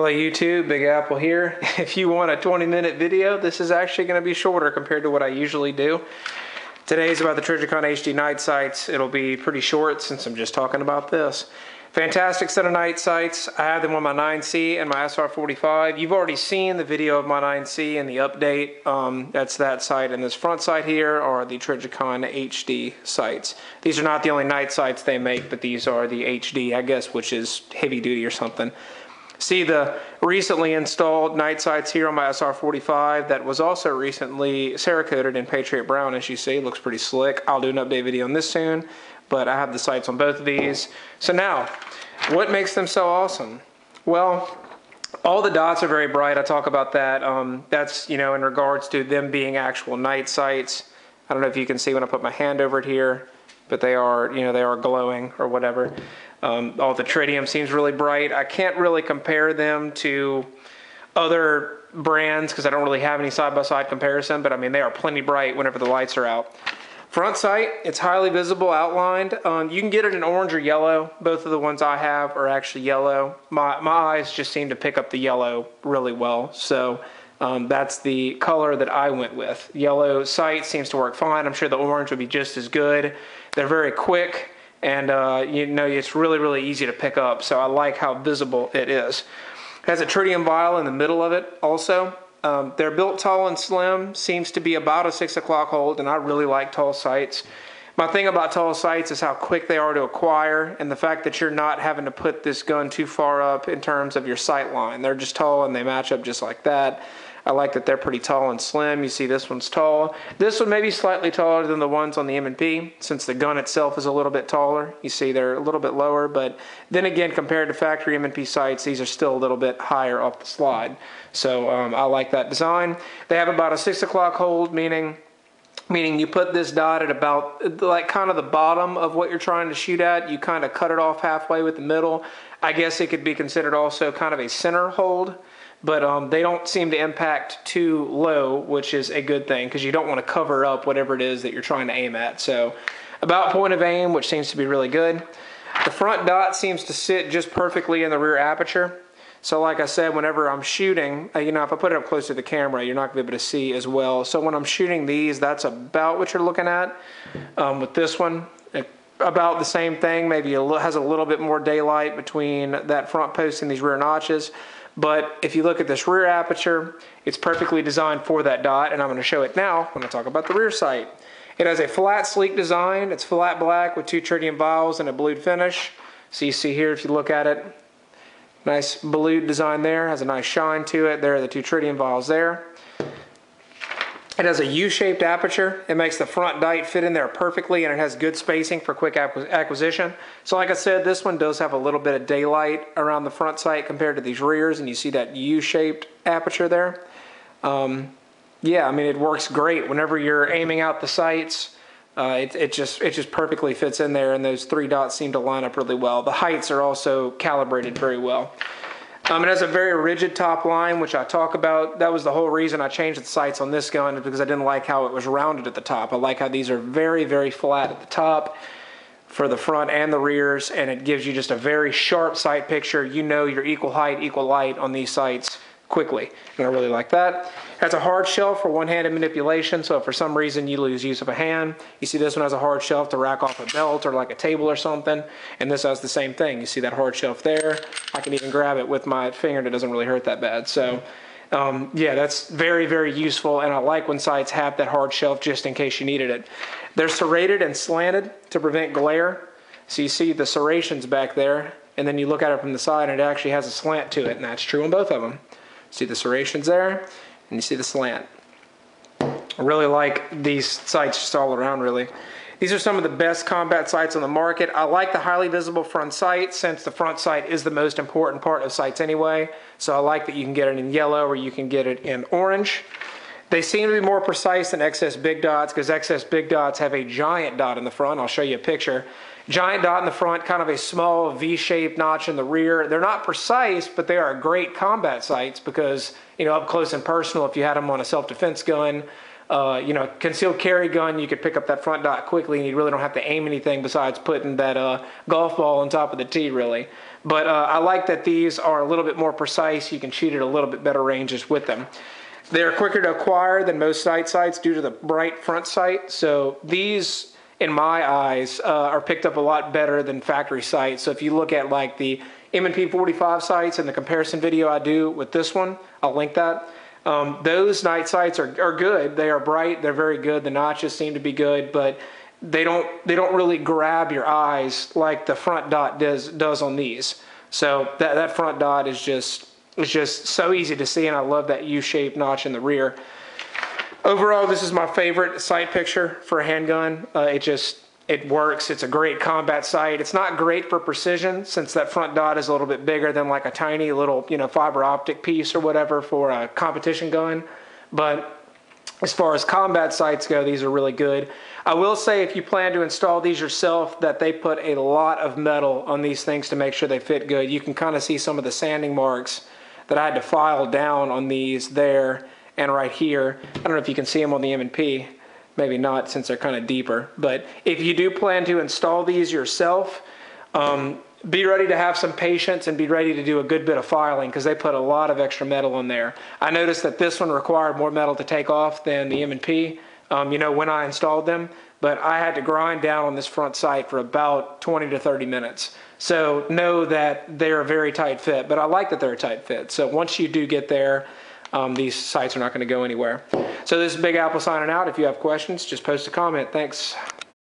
Hello YouTube, Big Apple here. If you want a 20-minute video, this is actually going to be shorter compared to what I usually do. Today's about the Trijicon HD night sights. It'll be pretty short since I'm just talking about this. Fantastic set of night sights. I have them on my 9C and my SR45. You've already seen the video of my 9C and the update. That's that sight, and this front sight here are the Trijicon HD sights. These are not the only night sights they make, but these are the HD, I guess, which is heavy duty or something. See the recently installed night sights here on my SR45 that was also recently Serrated in Patriot Brown, as you see. Looks pretty slick. I'll do an update video on this soon, but I have the sights on both of these. So now, what makes them so awesome? Well, all the dots are very bright. I talk about that. That's, in regards to them being actual night sights. I don't know if you can see when I put my hand over it here, but they are, they are glowing or whatever. All the tritium seems really bright. I can't really compare them to other brands because I don't really have any side-by-side comparison, but I mean, they are plenty bright whenever the lights are out. Front sight, it's highly visible, outlined. You can get it in orange or yellow. Both of the ones I have are actually yellow. My eyes just seem to pick up the yellow really well, so that's the color that I went with. Yellow sight seems to work fine. I'm sure the orange would be just as good. They're very quick. And it's really, really easy to pick up, so I like how visible it is. It has a tritium vial in the middle of it also. They're built tall and slim, seems to be about a 6 o'clock hold, and I really like tall sights. My thing about tall sights is how quick they are to acquire, and the fact that you're not having to put this gun too far up in terms of your sight line. They're just tall and they match up just like that. I like that they're pretty tall and slim. You see this one's tall. This one may be slightly taller than the ones on the M&P since the gun itself is a little bit taller. You see they're a little bit lower, but then again, compared to factory M&P sights, these are still a little bit higher off the slide. So I like that design. They have about a 6 o'clock hold, meaning you put this dot at about like kind of the bottom of what you're trying to shoot at. You kind of cut it off halfway with the middle. I guess it could be considered also kind of a center hold. But they don't seem to impact too low, which is a good thing because you don't want to cover up whatever it is that you're trying to aim at. So about point of aim, which seems to be really good. The front dot seems to sit just perfectly in the rear aperture. So like I said, whenever I'm shooting, if I put it up close to the camera, you're not going to be able to see as well. So when I'm shooting these, that's about what you're looking at. With this one, about the same thing. Maybe it has a little bit more daylight between that front post and these rear notches. But if you look at this rear aperture, it's perfectly designed for that dot, and I'm going to show it now when I talk about the rear sight. It has a flat, sleek design. It's flat black with 2 tritium vials and a blued finish. So you see here, if you look at it, nice blued design there. Has a nice shine to it. There are the 2 tritium vials there. It has a U-shaped aperture. It makes the front dot fit in there perfectly, and it has good spacing for quick acquisition. So like I said, this one does have a little bit of daylight around the front sight compared to these rears, and you see that U-shaped aperture there. Yeah, I mean, it works great whenever you're aiming out the sights. It just perfectly fits in there, and those 3 dots seem to line up really well. The heights are also calibrated very well. It has a very rigid top line, which I talk about. That was the whole reason I changed the sights on this gun, because I didn't like how it was rounded at the top. I like how these are very, very flat at the top for the front and the rears, and it gives you just a very sharp sight picture. You know your equal height, equal light on these sights quickly, and I really like that. It has a hard shelf for one-handed manipulation, so if for some reason you lose use of a hand, you see this one has a hard shelf to rack off a belt or like a table or something, and this has the same thing. You see that hard shelf there. I can even grab it with my finger and it doesn't really hurt that bad. So yeah, that's very, very useful, and I like when sights have that hard shelf just in case you needed it. They're serrated and slanted to prevent glare. So you see the serrations back there, and then you look at it from the side and it actually has a slant to it, and that's true on both of them. See the serrations there, and you see the slant. I really like these sights just all around, really. These are some of the best combat sights on the market. I like the highly visible front sight, since the front sight is the most important part of sights anyway. So I like that you can get it in yellow or you can get it in orange. They seem to be more precise than XS big dots, because XS big dots have a giant dot in the front. I'll show you a picture. Giant dot in the front, kind of a small V-shaped notch in the rear. They're not precise, but they are great combat sights because, up close and personal, if you had them on a self-defense gun, concealed carry gun, you could pick up that front dot quickly and you really don't have to aim anything besides putting that golf ball on top of the tee, really. But I like that these are a little bit more precise. You can shoot at a little bit better ranges with them. They're quicker to acquire than most night sights due to the bright front sight. So these, in my eyes, are picked up a lot better than factory sights. So if you look at like the M&P 45 sights and the comparison video I do with this one, I'll link that. Those night sights are good. They are bright. They're very good. The notches seem to be good, but they don't really grab your eyes like the front dot does on these. So that front dot is just so easy to see, and I love that U-shaped notch in the rear. Overall, this is my favorite sight picture for a handgun. It works. It's a great combat sight. It's not great for precision since that front dot is a little bit bigger than like a tiny little, fiber optic piece or whatever for a competition gun. But as far as combat sights go, these are really good. I will say if you plan to install these yourself that they put a lot of metal on these things to make sure they fit good. You can kind of see some of the sanding marks that I had to file down on these there and right here. I don't know if you can see them on the M&P. Maybe not since they're kind of deeper. But if you do plan to install these yourself, be ready to have some patience and be ready to do a good bit of filing because they put a lot of extra metal on there. I noticed that this one required more metal to take off than the M&P, when I installed them. But I had to grind down on this front sight for about 20 to 30 minutes. So know that they're a very tight fit, but I like that they're a tight fit. So once you do get there, these sights are not going to go anywhere. So this is Big Apple signing out. If you have questions, just post a comment. Thanks.